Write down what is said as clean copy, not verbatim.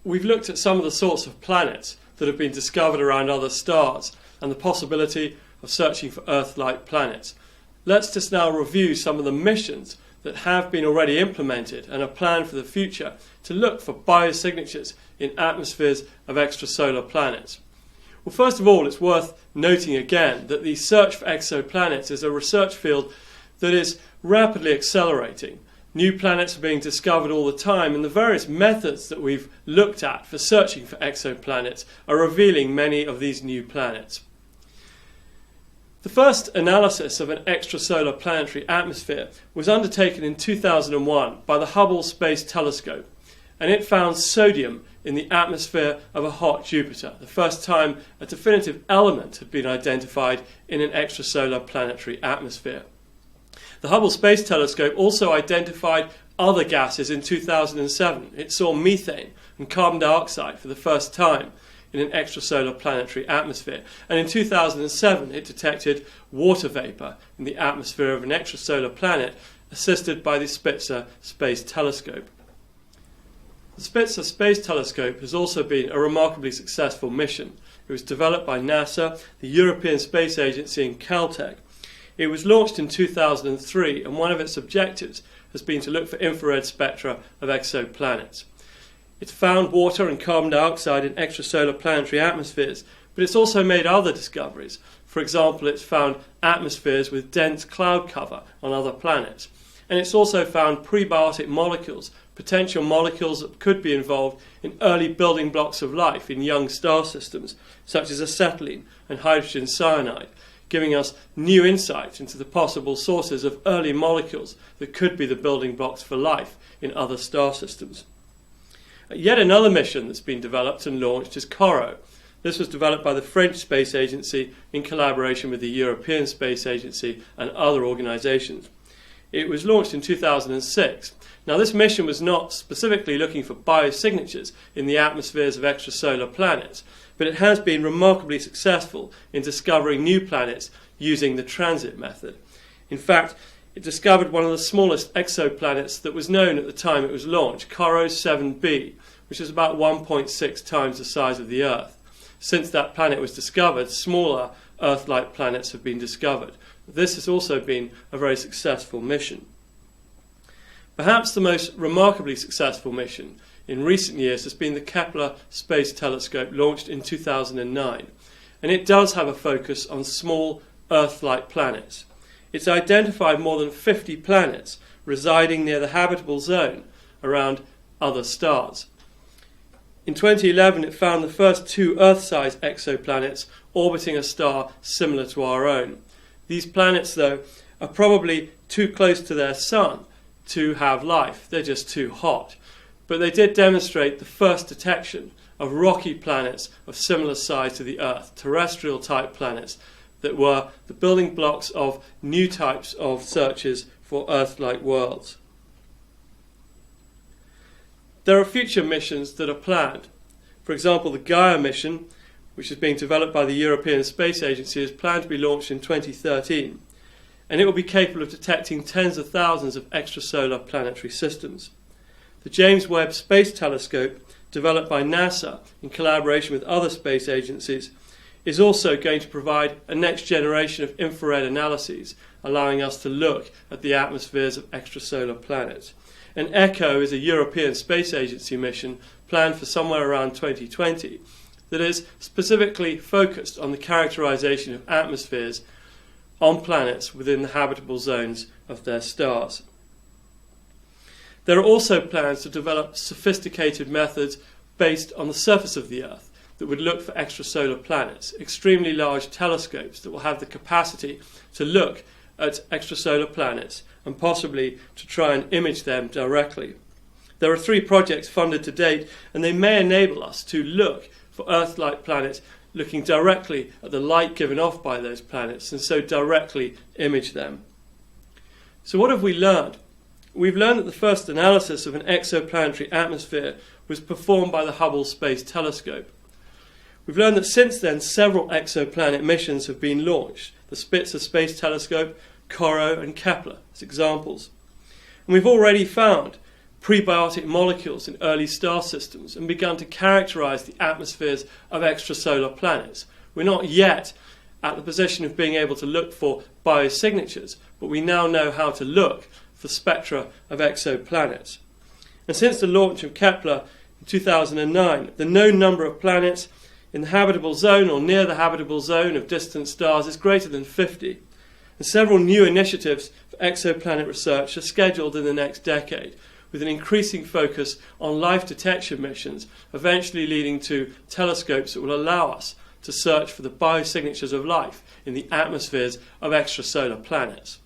we've looked at some of the sorts of planets that have been discovered around other stars and the possibility of searching for Earth-like planets. Let's just now review some of the missions that have been already implemented and are planned for the future to look for biosignatures in atmospheres of extrasolar planets. Well, first of all, it's worth noting again that the search for exoplanets is a research field that is rapidly accelerating. New planets are being discovered all the time, and the various methods that we've looked at for searching for exoplanets are revealing many of these new planets. The first analysis of an extrasolar planetary atmosphere was undertaken in 2001 by the Hubble Space Telescope, and it found sodium in the atmosphere of a hot Jupiter, the first time a definitive element had been identified in an extrasolar planetary atmosphere. The Hubble Space Telescope also identified other gases in 2007. It saw methane and carbon dioxide for the first time in an extrasolar planetary atmosphere. And in 2007, it detected water vapor in the atmosphere of an extrasolar planet, assisted by the Spitzer Space Telescope. The Spitzer Space Telescope has also been a remarkably successful mission. It was developed by NASA, the European Space Agency, and Caltech. It was launched in 2003, and one of its objectives has been to look for infrared spectra of exoplanets. It's found water and carbon dioxide in extrasolar planetary atmospheres, but it's also made other discoveries. For example, it's found atmospheres with dense cloud cover on other planets. And it's also found prebiotic molecules, potential molecules that could be involved in early building blocks of life in young star systems, such as acetylene and hydrogen cyanide, giving us new insights into the possible sources of early molecules that could be the building blocks for life in other star systems. Yet another mission that's been developed and launched is CORO. This was developed by the French Space Agency in collaboration with the European Space Agency and other organisations. It was launched in 2006. Now, this mission was not specifically looking for biosignatures in the atmospheres of extrasolar planets, but it has been remarkably successful in discovering new planets using the transit method. In fact, it discovered one of the smallest exoplanets that was known at the time it was launched, CORO 7b, which is about 1.6 times the size of the Earth. Since that planet was discovered, smaller Earth-like planets have been discovered. This has also been a very successful mission. Perhaps the most remarkably successful mission in recent years has been the Kepler Space Telescope, launched in 2009. And it does have a focus on small Earth-like planets. It's identified more than 50 planets residing near the habitable zone around other stars. In 2011, it found the first 2 Earth-sized exoplanets orbiting a star similar to our own. These planets, though, are probably too close to their sun to have life. They're just too hot. But they did demonstrate the first detection of rocky planets of similar size to the Earth, terrestrial-type planets, that were the building blocks of new types of searches for Earth-like worlds. There are future missions that are planned. For example, the Gaia mission, which is being developed by the European Space Agency, is planned to be launched in 2013, and it will be capable of detecting tens of thousands of extrasolar planetary systems. The James Webb Space Telescope, developed by NASA in collaboration with other space agencies, is also going to provide a next generation of infrared analyses, allowing us to look at the atmospheres of extrasolar planets. And ECHO is a European Space Agency mission planned for somewhere around 2020 that is specifically focused on the characterization of atmospheres on planets within the habitable zones of their stars. There are also plans to develop sophisticated methods based on the surface of the Earth that would look for extrasolar planets, extremely large telescopes that will have the capacity to look at extrasolar planets and possibly to try and image them directly. There are 3 projects funded to date, and they may enable us to look for Earth-like planets looking directly at the light given off by those planets and so directly image them. So what have we learned? We've learned that the first analysis of an exoplanetary atmosphere was performed by the Hubble Space Telescope. We've learned that since then several exoplanet missions have been launched, the Spitzer Space Telescope, CORO and Kepler as examples. And we've already found prebiotic molecules in early star systems and begun to characterize the atmospheres of extrasolar planets. We're not yet at the position of being able to look for biosignatures, but we now know how to look for spectra of exoplanets. And since the launch of Kepler in 2009, the known number of planets in the habitable zone or near the habitable zone of distant stars is greater than 50. And several new initiatives for exoplanet research are scheduled in the next decade, with an increasing focus on life detection missions, eventually leading to telescopes that will allow us to search for the biosignatures of life in the atmospheres of extrasolar planets.